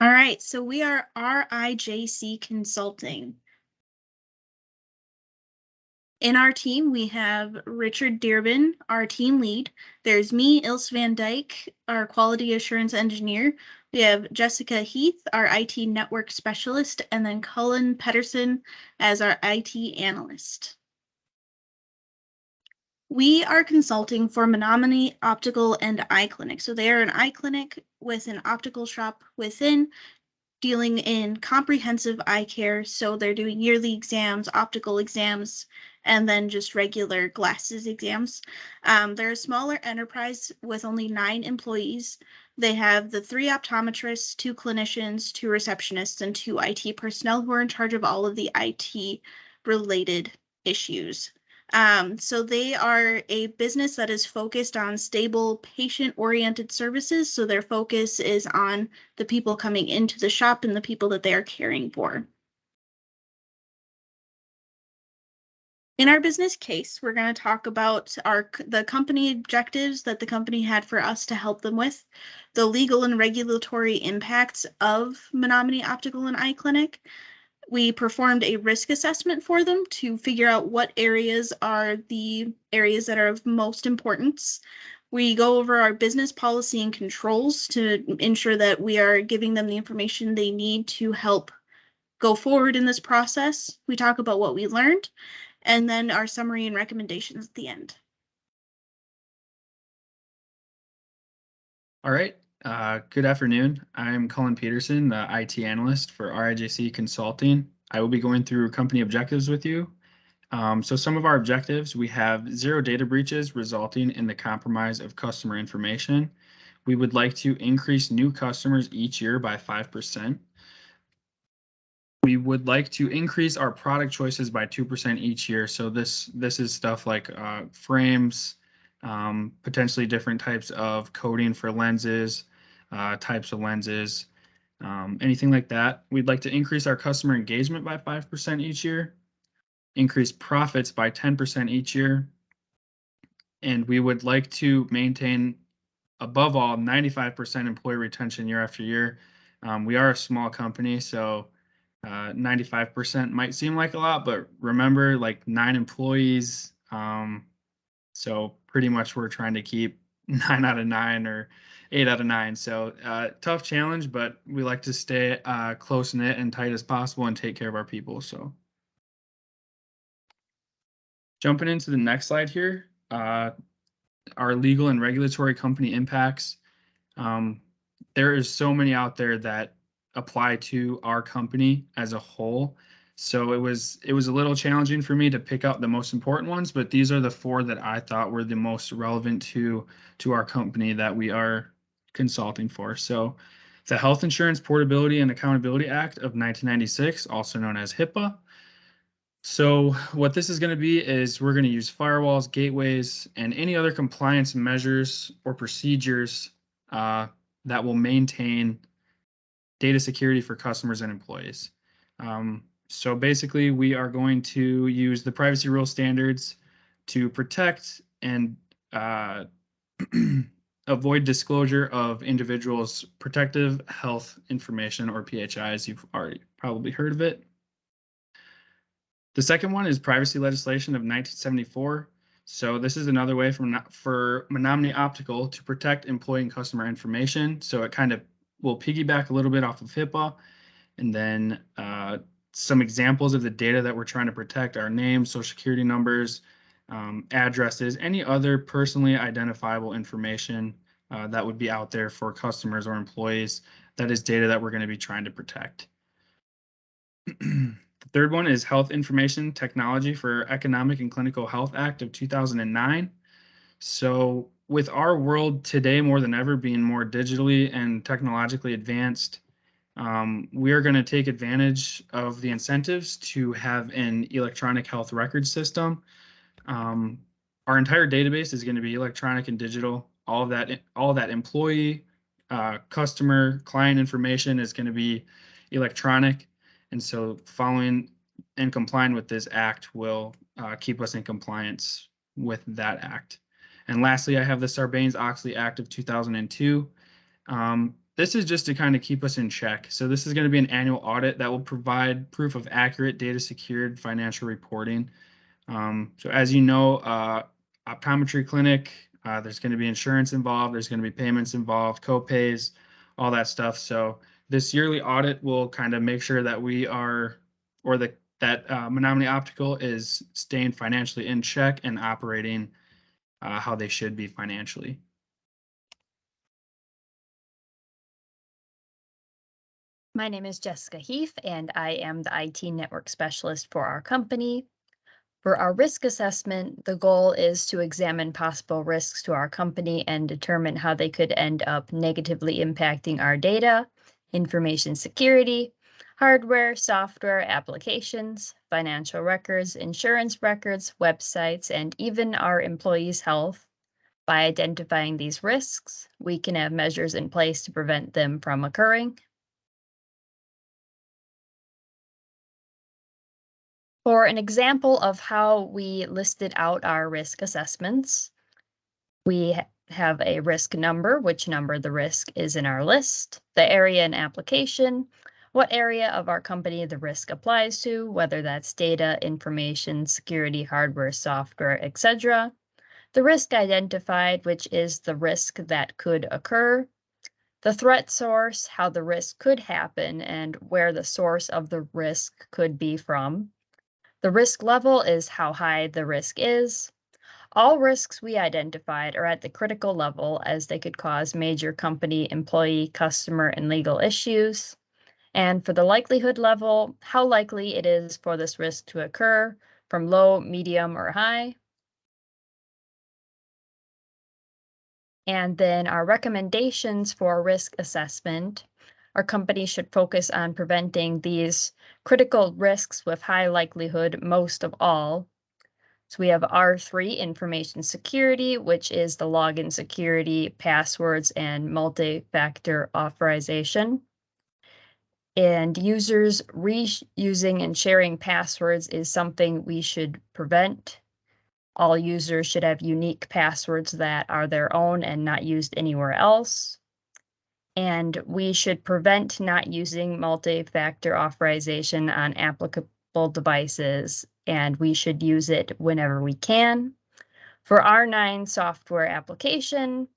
All right, so we are RIJC Consulting. In our team, we have Richard Dearbin, our team lead. There's me, Ilse Van Dyke, our quality assurance engineer. We have Jessica Heath, our IT network specialist, and then Cullen Pedersen as our IT analyst. We are consulting for Menominee Optical and Eye Clinic. So they are an eye clinic with an optical shop within, dealing in comprehensive eye care. So they're doing yearly exams, optical exams, and then just regular glasses exams. They're a smaller enterprise with only 9 employees. They have the 3 optometrists, 2 clinicians, 2 receptionists, and 2 IT personnel who are in charge of all of the IT related issues. So they are a business that is focused on stable, patient-oriented services. So their focus is on the people coming into the shop and the people that they are caring for. In our business case, we're going to talk about the company objectives that the company had for us to help them with, the legal and regulatory impacts of Menominee Optical and Eye Clinic. We performed a risk assessment for them to figure out what areas are the areas that are of most importance. We go over our business policy and controls to ensure that we are giving them the information they need to help go forward in this process. We talk about what we learned, and then our summary and recommendations at the end. All right. Good afternoon. I'm Cullen Peterson, the IT analyst for RIJC Consulting. I will be going through company objectives with you. So some of our objectives, we have 0 data breaches resulting in the compromise of customer information. We would like to increase new customers each year by 5%. We would like to increase our product choices by 2% each year. So this is stuff like frames, potentially different types of coating for lenses, types of lenses, anything like that. We'd like to increase our customer engagement by 5% each year, increase profits by 10% each year, and we would like to maintain, above all, 95% employee retention year after year. We are a small company, so 95% might seem like a lot, but remember, like 9 employees. So pretty much we're trying to keep 9 out of 9 or 8 out of 9. So tough challenge, but we like to stay close knit and tight as possible and take care of our people. So jumping into the next slide here, our legal and regulatory company impacts. There is so many out there that apply to our company as a whole. So it was a little challenging for me to pick out the most important ones, but these are the 4 that I thought were the most relevant to our company that we are consulting for. So the Health Insurance Portability and Accountability Act of 1996, also known as HIPAA. So what this is going to be is we're going to use firewalls, gateways, and any other compliance measures or procedures that will maintain data security for customers and employees. So basically, we are going to use the privacy rule standards to protect and avoid disclosure of individuals' protective health information, or PHIs. You've already probably heard of it. The second one is privacy legislation of 1974. So this is another way for Menominee Optical to protect employee and customer information. So it kind of will piggyback a little bit off of HIPAA. And then some examples of the data that we're trying to protect are names, social security numbers, addresses, any other personally identifiable information that would be out there for customers or employees. That is data that we're going to be trying to protect. The third one is Health Information Technology for Economic and Clinical Health Act of 2009. So with our world today more than ever being more digitally and technologically advanced, we are going to take advantage of the incentives to have an electronic health record system. Our entire database is going to be electronic and digital. All that employee, customer, client information is going to be electronic. And so following and complying with this act will keep us in compliance with that act. And lastly, I have the Sarbanes-Oxley Act of 2002. This is just to kind of keep us in check. So this is going to be an annual audit that will provide proof of accurate data secured financial reporting. So as you know, optometry clinic, there's going to be insurance involved, there's going to be payments involved, co-pays, all that stuff. So this yearly audit will kind of make sure that we are, or that Menominee Optical is staying financially in check and operating how they should be financially. My name is Jessica Heath, and I am the IT network specialist for our company. For our risk assessment, the goal is to examine possible risks to our company and determine how they could end up negatively impacting our data, information security, hardware, software, applications, financial records, insurance records, websites, and even our employees' health. By identifying these risks, we can have measures in place to prevent them from occurring. For an example of how we listed out our risk assessments, we have a risk number, which number the risk is in our list, the area and application, what area of our company the risk applies to, whether that's data, information, security, hardware, software, etc. The risk identified, which is the risk that could occur, the threat source, how the risk could happen, and where the source of the risk could be from. The risk level is how high the risk is. All risks we identified are at the critical level as they could cause major company, employee, customer, and legal issues. And for the likelihood level, how likely it is for this risk to occur from low, medium, or high. And then our recommendations for risk assessment. Our company should focus on preventing these critical risks with high likelihood most of all. So we have R3, information security, which is the login security, passwords, and multi-factor authorization. And users reusing and sharing passwords is something we should prevent. All users should have unique passwords that are their own and not used anywhere else. And we should prevent not using multi-factor authorization on applicable devices, and we should use it whenever we can. For R9 software application,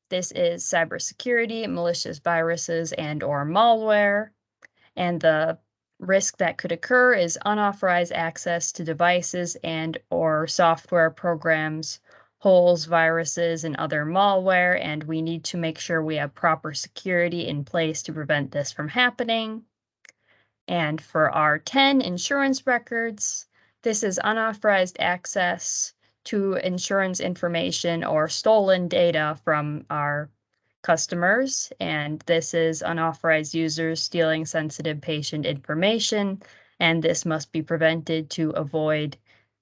this is cybersecurity, malicious viruses, and/or malware. And the risk that could occur is unauthorized access to devices and/or software programs, holes, viruses, and other malware. And we need to make sure we have proper security in place to prevent this from happening. And for R10 insurance records, this is unauthorized access to insurance information or stolen data from our customers. And this is unauthorized users stealing sensitive patient information. And this must be prevented to avoid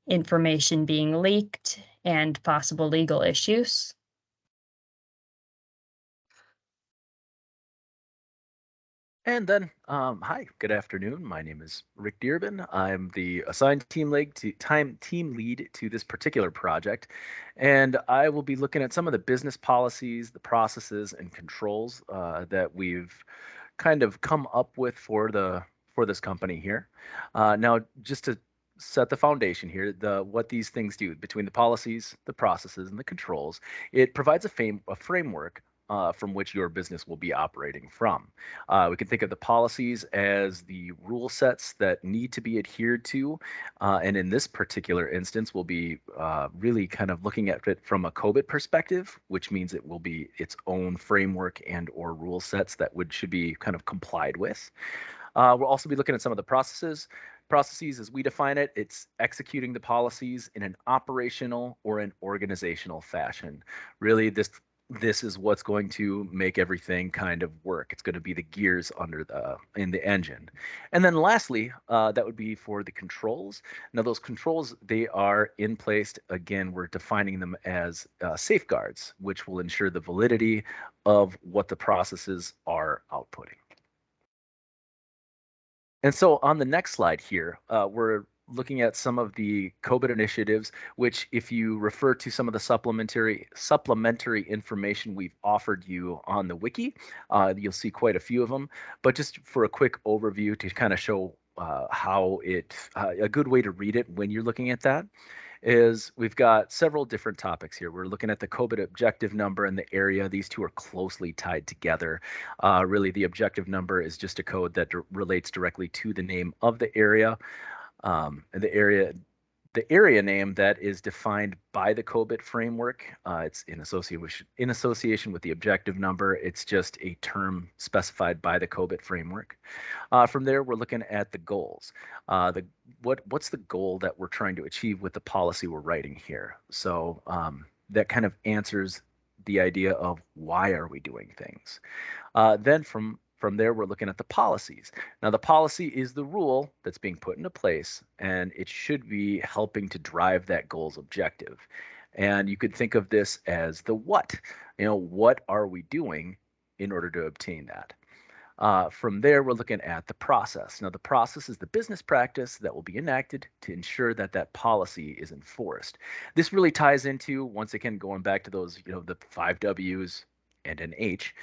information being leaked and possible legal issues. And then, hi, good afternoon. My name is Rick Dearban. I'm the assigned team lead to this particular project, and I will be looking at some of the business policies, the processes, and controls that we've kind of come up with for this company here. Now, just to set the foundation here, what these things do between the policies, the processes, and the controls, it provides a framework from which your business will be operating from. We can think of the policies as the rule sets that need to be adhered to. And in this particular instance, we'll be really kind of looking at it from a COVID perspective, which means it will be its own framework and or rule sets that should be kind of complied with. We'll also be looking at some of the processes. Processes, as we define it, it's executing the policies in an operational or an organizational fashion. Really, this is what's going to make everything kind of work. It's going to be the gears in the engine. And then lastly, that would be for the controls. Now those controls, they are in place. Again, we're defining them as safeguards, which will ensure the validity of what the processes are outputting. And so on the next slide here, we're looking at some of the COVID initiatives, which if you refer to some of the supplementary information we've offered you on the wiki, you'll see quite a few of them. But just for a quick overview to kind of show how a good way to read it when you're looking at that is we've got several different topics here. We're looking at the COVID objective number and the area. These two are closely tied together. Really, the objective number is just a code that relates directly to the name of the area. And the area name that is defined by the COVID framework. It's in association with the objective number. It's just a term specified by the COVID framework. From there, we're looking at the goals. What's the goal that we're trying to achieve with the policy we're writing here? So that kind of answers the idea of why are we doing things. Then from there, we're looking at the policies. Now, the policy is the rule that's being put into place, and it should be helping to drive that goal's objective. And you could think of this as the what. What are we doing in order to obtain that? From there, we're looking at the process. Now, the process is the business practice that will be enacted to ensure that that policy is enforced. This really ties into, once again, going back to those, the 5 W's and an H.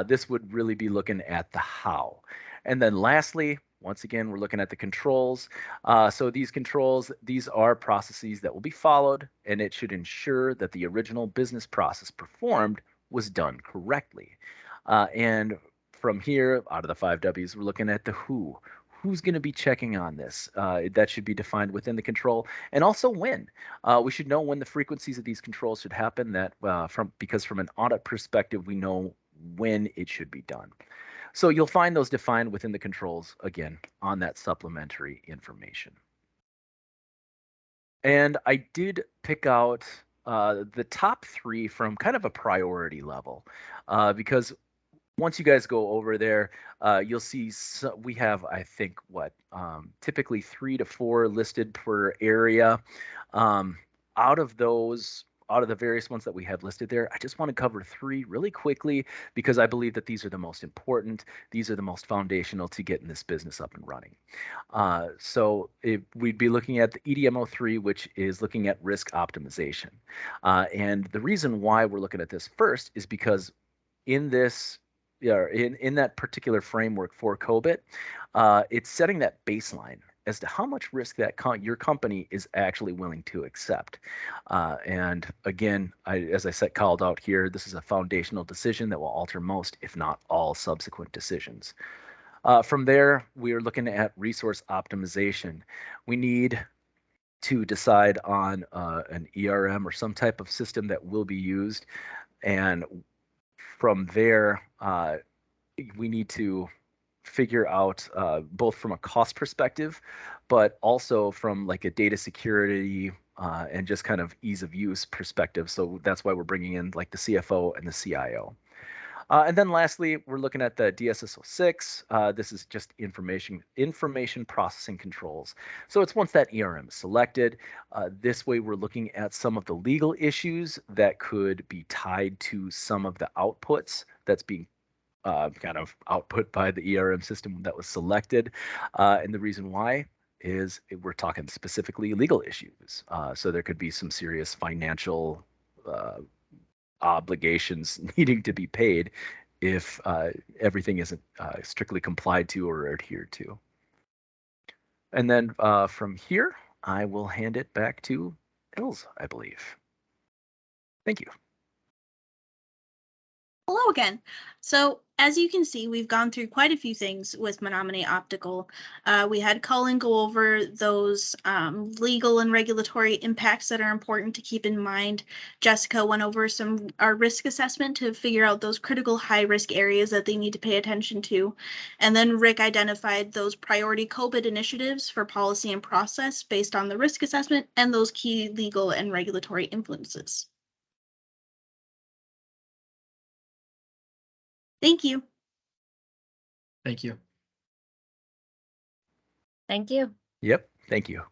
This would really be looking at the how. And then lastly, once again, we're looking at the controls. So these controls, these are processes that will be followed, and it should ensure that the original business process performed was done correctly. And from here, out of the 5 W's, we're looking at the who. Who's going to be checking on this? That should be defined within the control, and also when. We should know when the frequencies of these controls should happen. Because from an audit perspective, we know when it should be done. So you'll find those defined within the controls again on that supplementary information. And I did pick out the top 3 from kind of a priority level because once you guys go over there, you'll see we have, I think, typically 3 to 4 listed per area. Out of the various ones that we have listed there, I just want to cover 3 really quickly because I believe that these are the most important. These are the most foundational to getting this business up and running. So we'd be looking at the EDMO 3, which is looking at risk optimization. And the reason why we're looking at this first is because in that particular framework for COVID, it's setting that baseline as to how much risk that your company is actually willing to accept. And again, as I called out here, this is a foundational decision that will alter most, if not all, subsequent decisions. From there, we are looking at resource optimization. We need to decide on an ERM or some type of system that will be used. And from there, we need to figure out both from a cost perspective, but also from like a data security and just kind of ease of use perspective. So that's why we're bringing in like the CFO and the CIO. And then lastly, we're looking at the DSS-06. This is just information processing controls. So it's once that ERM is selected. This way, we're looking at some of the legal issues that could be tied to some of the outputs that's being kind of output by the ERM system that was selected. And the reason why is we're talking specifically legal issues. So there could be some serious financial obligations needing to be paid if everything isn't strictly complied to or adhered to. And then from here, I will hand it back to Ilse, I believe. Thank you. Hello again. So as you can see, we've gone through quite a few things with Menominee Optical. We had Cullen go over those legal and regulatory impacts that are important to keep in mind. Jessica went over our risk assessment to figure out those critical high risk areas that they need to pay attention to. And then Rick identified those priority COVID initiatives for policy and process based on the risk assessment and those key legal and regulatory influences. Thank you. Thank you. Thank you. Yep. Thank you.